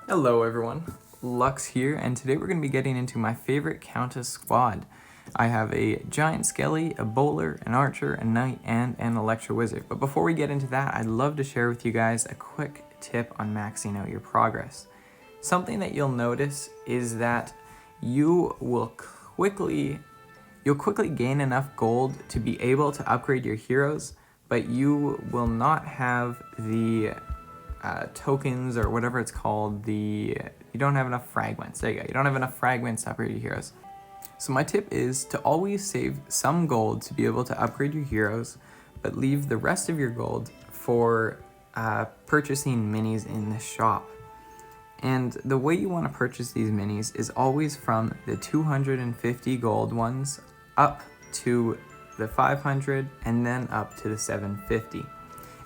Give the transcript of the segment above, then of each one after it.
Hello everyone, Lux here, and today we're going to be getting into my favorite Countess squad. I have a Giant Skelly, a Bowler, an Archer, a Knight, and an Electro Wizard. But before we get into that, I'd love to share with you guys a quick tip on maxing out your progress. Something that you'll notice is that you'll quickly gain enough gold to be able to upgrade your heroes, but you will not have the tokens or whatever it's called, you don't have enough fragments. There you go. You don't have enough fragments to upgrade your heroes. So my tip is to always save some gold to be able to upgrade your heroes, but leave the rest of your gold for purchasing minis in the shop. And the way you want to purchase these minis is always from the 250 gold ones up to the 500 and then up to the 750.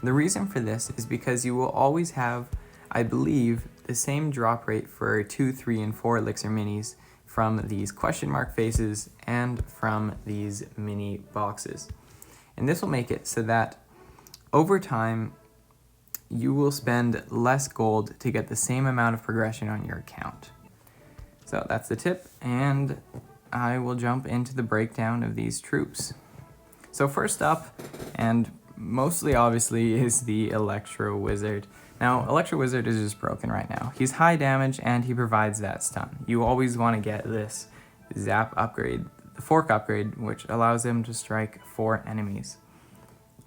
The reason for this is because you will always have, I believe, the same drop rate for 2, 3, and 4 elixir minis from these question mark faces and from these mini boxes. And this will make it so that over time you will spend less gold to get the same amount of progression on your account. So that's the tip, and I will jump into the breakdown of these troops. So first up, and mostly obviously, is the Electro Wizard. Now, Electro Wizard is just broken right now. He's high damage and he provides that stun. You always want to get this zap upgrade, the fork upgrade, which allows him to strike 4 enemies.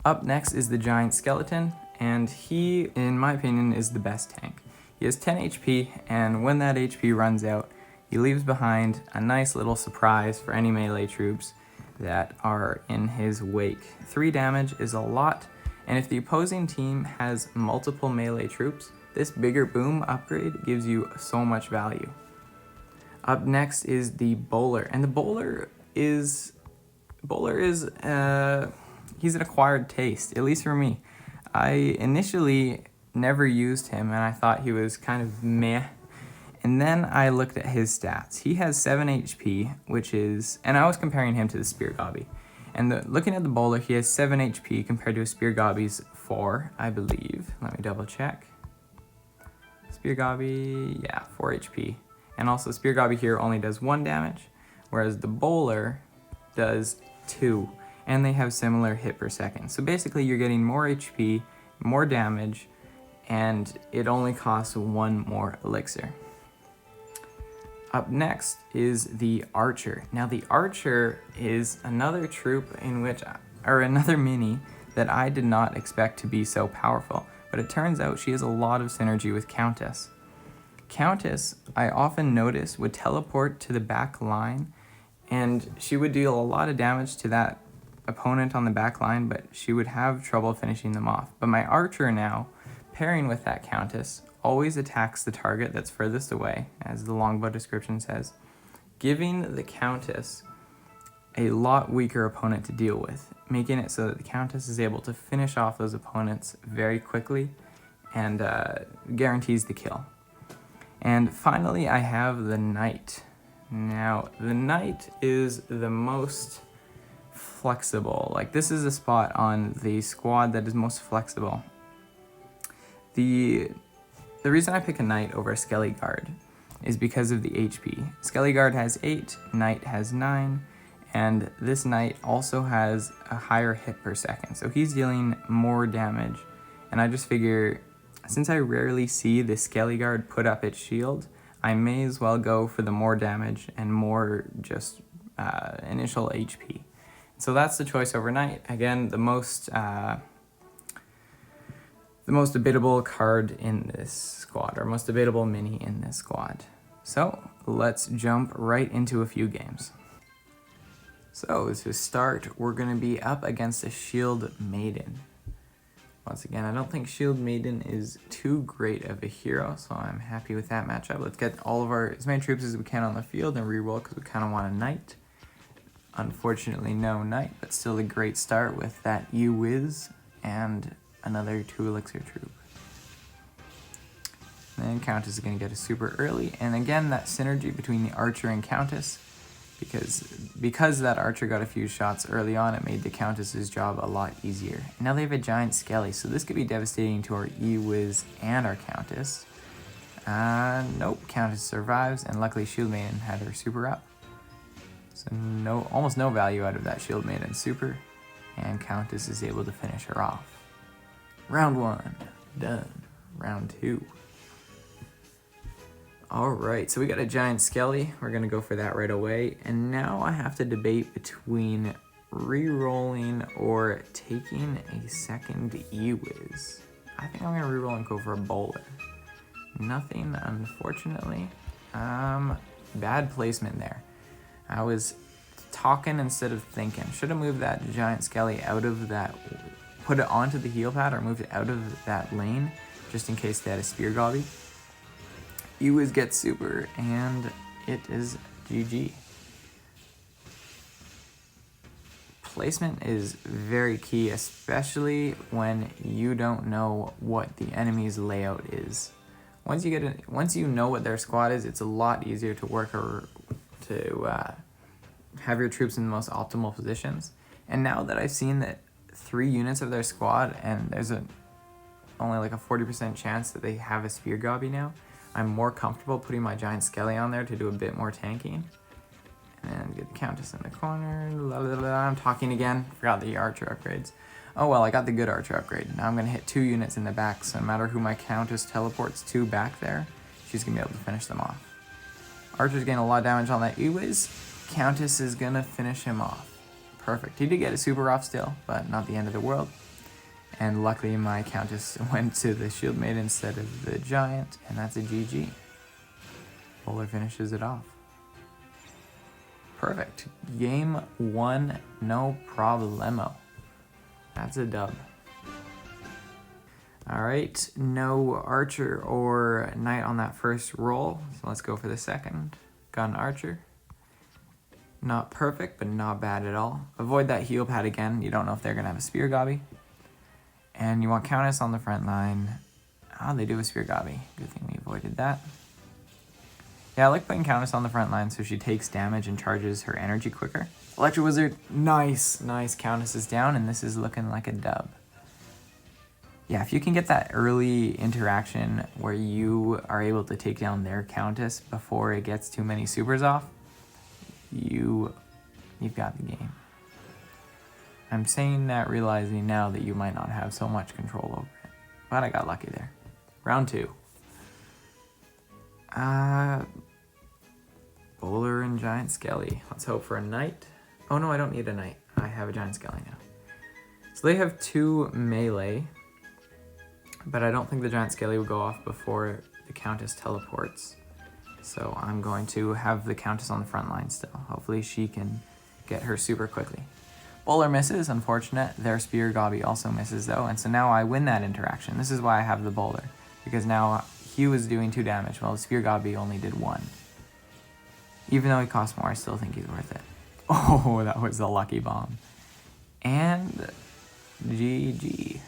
Up next is the Giant Skeleton, and he, in my opinion, is the best tank. He has 10 HP, and when that HP runs out, he leaves behind a nice little surprise for any melee troops that are in his wake. 3 damage is a lot, and if the opposing team has multiple melee troops, this bigger boom upgrade gives you so much value. Up next is the Bowler, and the Bowler is he's an acquired taste, at least for me. I initially never used him and I thought he was kind of meh. And then I looked at his stats. He has 7 HP, which is, and I was comparing him to the Spear Gobby. And looking at the Bowler, he has 7 HP compared to a Spear Gobby's 4, I believe. Let me double check. Spear Gobby, yeah, 4 HP. And also Spear Gobby here only does 1 damage, whereas the Bowler does 2. And they have similar hit per second. So basically you're getting more HP, more damage, and it only costs 1 more elixir. Up next is the Archer. Now the Archer is another troop another mini that I did not expect to be so powerful, but it turns out she has a lot of synergy with Countess. Countess, I often notice, would teleport to the back line, and she would deal a lot of damage to that opponent on the back line, but she would have trouble finishing them off. But my Archer now, pairing with that Countess, always attacks the target that's furthest away, as the longbow description says, giving the Countess a lot weaker opponent to deal with, making it so that the Countess is able to finish off those opponents very quickly and guarantees the kill. And finally, I have the Knight. Now, the Knight is the most flexible. Like, this is a spot on the squad that is most flexible. The reason I pick a Knight over a Skelly Guard is because of the HP. Skelly Guard has 8, Knight has 9, and this Knight also has a higher hit per second, so he's dealing more damage. And I just figure, since I rarely see the Skelly Guard put up its shield, I may as well go for the more damage and more just initial HP. So that's the choice over Knight. Again, the most debatable card in this squad, or most debatable mini in this squad. So let's jump right into a few games. So to start, we're going to be up against a Shield Maiden. Once again, I don't think Shield Maiden is too great of a hero, so I'm happy with that matchup. Let's get all of as many troops as we can on the field and reroll because we kind of want a Knight. Unfortunately, no Knight, but still a great start with that E-Wiz and another 2 elixir troop. And then Countess is going to get a super early, and again that synergy between the Archer and Countess, because that Archer got a few shots early on, it made the Countess's job a lot easier. And now they have a Giant Skelly, so this could be devastating to our E-Wiz and our Countess. Nope, Countess survives, and luckily Shield Maiden had her super up. So almost no value out of that Shield Maiden super, and Countess is able to finish her off. Round 1, done. Round 2. Alright, so we got a giant skelly. We're gonna go for that right away. And now I have to debate between re-rolling or taking a second E-Wiz. I think I'm gonna re-roll and go for a bowler. Nothing, unfortunately. Bad placement there. I was talking instead of thinking. Should have moved that giant skelly out of that, put it onto the heel pad or moved it out of that lane, just in case they had a spear gobby. E-Wiz gets super, and it is GG. Placement is very key, especially when you don't know what the enemy's layout is. Once you know what their squad is, it's a lot easier to work or to have your troops in the most optimal positions. And now that I've seen that 3 units of their squad, and there's only like a 40% chance that they have a spear gobby now, I'm more comfortable putting my giant skelly on there to do a bit more tanking. And get the Countess in the corner. I'm talking again. Forgot the archer upgrades. Oh well, I got the good archer upgrade. Now I'm going to hit 2 units in the back, so no matter who my Countess teleports to back there, she's going to be able to finish them off. Archer's getting a lot of damage on that E-Wiz. Countess is going to finish him off. Perfect. He did get a super off still, but not the end of the world. And luckily my Countess went to the Shield Maiden instead of the Giant, and that's a GG. Bowler finishes it off. Perfect. Game 1, no problemo. That's a dub. Alright, no archer or knight on that first roll, so let's go for the second. Got an archer. Not perfect, but not bad at all. Avoid that heel pad again. You don't know if they're going to have a spear gobby. And you want Countess on the front line. Oh, they do a spear gobby. Good thing we avoided that. Yeah, I like putting Countess on the front line so she takes damage and charges her energy quicker. Electro Wizard, nice. Countess is down, and this is looking like a dub. Yeah, if you can get that early interaction where you are able to take down their Countess before it gets too many supers off, you've got the game. I'm saying that realizing now that you might not have so much control over it. But I got lucky there. Round 2. Bowler and Giant Skelly. Let's hope for a knight. Oh no, I don't need a knight. I have a Giant Skelly now. So they have 2 melee. But I don't think the Giant Skelly will go off before the Countess teleports. So I'm going to have the Countess on the front line still. Hopefully she can get her super quickly. Bowler misses, unfortunate. Their spear gobby also misses though, and so now I win that interaction. This is why I have the bowler, because now he was doing 2 damage while the spear gobby only did 1. Even though he costs more, I still think he's worth it. Oh, that was a lucky bomb. And GG.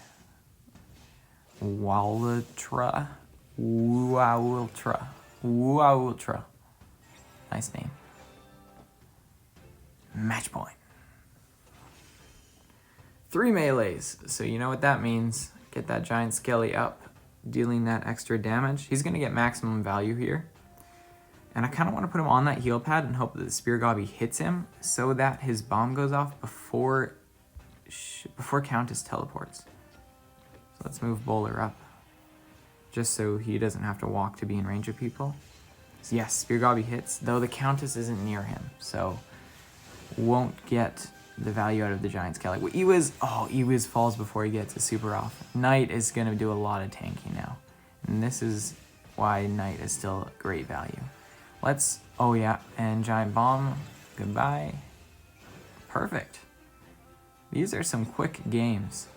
Wowultra. Nice name. Match point. 3 melees, so you know what that means. Get that Giant Skelly up, dealing that extra damage. He's going to get maximum value here. And I kind of want to put him on that heel pad and hope that the spear gobby hits him so that his bomb goes off before Countess teleports. So let's move Bowler up, just so he doesn't have to walk to be in range of people. So yes, spear gobby hits, though the Countess isn't near him, so won't get the value out of the Giant Skelly. E-Wiz falls before he gets a super off. Knight is going to do a lot of tanking now. And this is why Knight is still great value. And Giant Bomb, goodbye. Perfect. These are some quick games.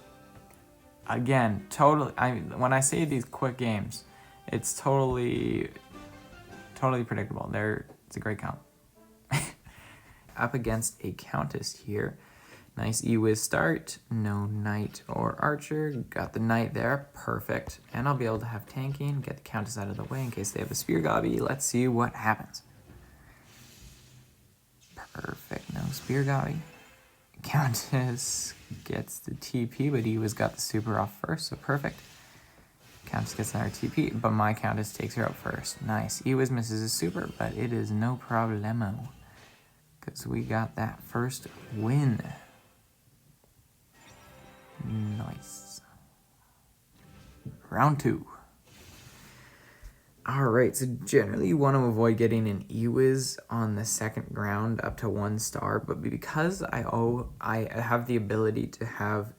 Again, when I say these quick games, it's totally predictable. It's a great count. Up against a Countess here. Nice E-Wiz start. No knight or archer. Got the knight there. Perfect. And I'll be able to have tanking. Get the Countess out of the way in case they have a spear gobby. Let's see what happens. Perfect. No spear gobby. Countess gets the TP, but E-Wiz got the super off first, so perfect. Countess gets another TP, but my Countess takes her out first. Nice. Ewiz misses a super, but it is no problemo. Because we got that first win. Nice. Round 2. Alright, so generally you want to avoid getting an Ewiz on the second round up to 1 star, but because I have the ability to have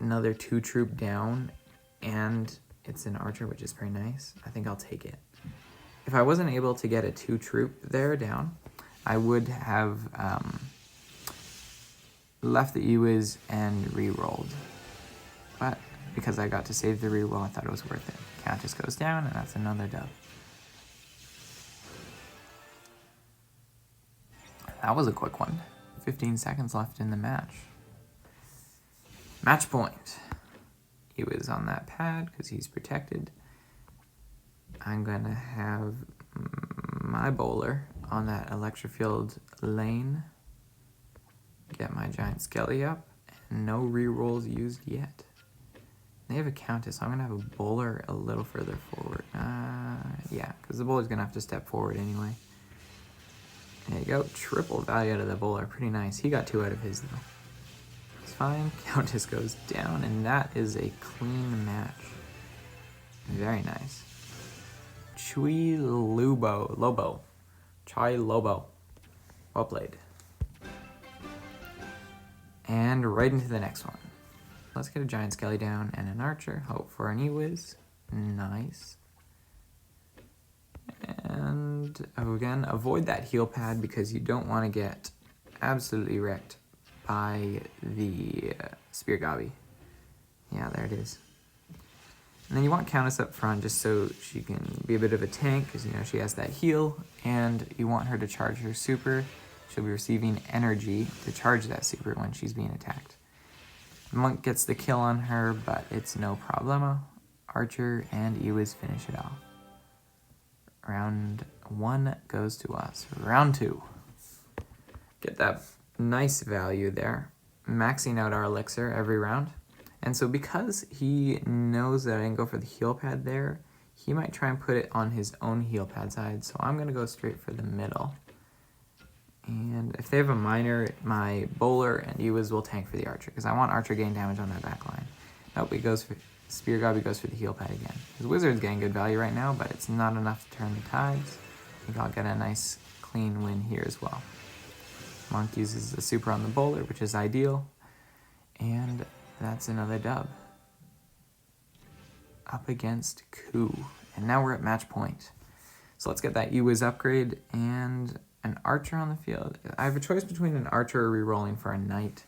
another 2 troop down, and it's an archer, which is very nice, I think I'll take it. If I wasn't able to get a 2 troop there down, I would have left the Ewiz and re-rolled. But because I got to save the re-roll, I thought it was worth it. Countess goes down, and that's another dub. That was a quick one. 15 seconds left in the match. Match point. He was on that pad because he's protected. I'm going to have my bowler on that Electrofield lane. Get my giant skelly up. And no rerolls used yet. They have a Countess, so I'm going to have a bowler a little further forward. Yeah, because the bowler's going to have to step forward anyway. There you go. Triple value out of the bowler. Pretty nice. He got 2 out of his, though. It's fine. Countess goes down, and that is a clean match. Very nice. Lobo. Chai Lobo. Well played. And right into the next one. Let's get a giant skelly down and an archer. Hope for an Ewiz. Nice. And again, avoid that heal pad because you don't want to get absolutely wrecked by the Spear Gobby. Yeah, there it is. And then you want Countess up front just so she can be a bit of a tank because, you know, she has that heal. And you want her to charge her super. She'll be receiving energy to charge that super when she's being attacked. Monk gets the kill on her, but it's no problemo. Archer and Ewiz finish it off. Round 1 goes to us. Round 2. Get that nice value there. Maxing out our elixir every round. And so because he knows that I didn't go for the heal pad there, he might try and put it on his own heal pad side. So I'm going to go straight for the middle. And if they have a miner, my bowler and Ewiz will tank for the archer, because I want archer getting damage on that back line. Nope, he goes for Spear Gobby, goes for the heal pad again. His wizard's getting good value right now, but it's not enough to turn the tides. I think I'll get a nice clean win here as well. Monk uses the super on the bowler, which is ideal. And that's another dub. Up against Coup. And now we're at match point. So let's get that Ewiz upgrade and an archer on the field. I have a choice between an archer or re-rolling for a knight,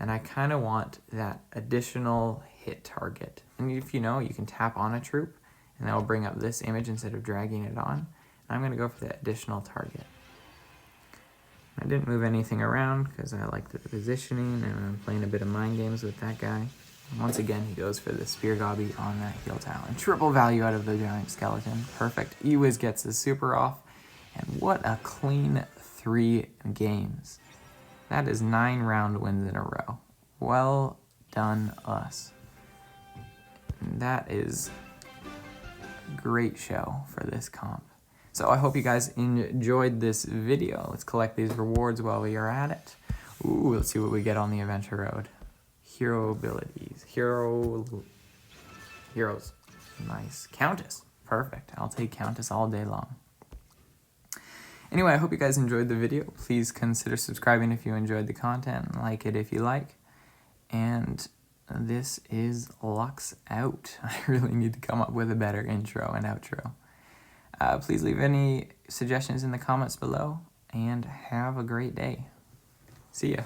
and I kind of want that additional hit target. And if you know, you can tap on a troop, and that will bring up this image instead of dragging it on. And I'm going to go for the additional target. I didn't move anything around because I like the positioning, and I'm playing a bit of mind games with that guy. And once again, he goes for the Spear Gobby on that heal tile. And triple value out of the giant skeleton. Perfect. Ewiz gets the super off. And what a clean 3 games. That is 9 round wins in a row. Well done, us. And that is a great show for this comp. So I hope you guys enjoyed this video. Let's collect these rewards while we are at it. Ooh, let's see what we get on the adventure road. Hero abilities. Heroes. Nice. Countess. Perfect. I'll take Countess all day long. Anyway, I hope you guys enjoyed the video. Please consider subscribing if you enjoyed the content, and like it if you like. And this is Lux out. I really need to come up with a better intro and outro. Please leave any suggestions in the comments below, and have a great day. See ya.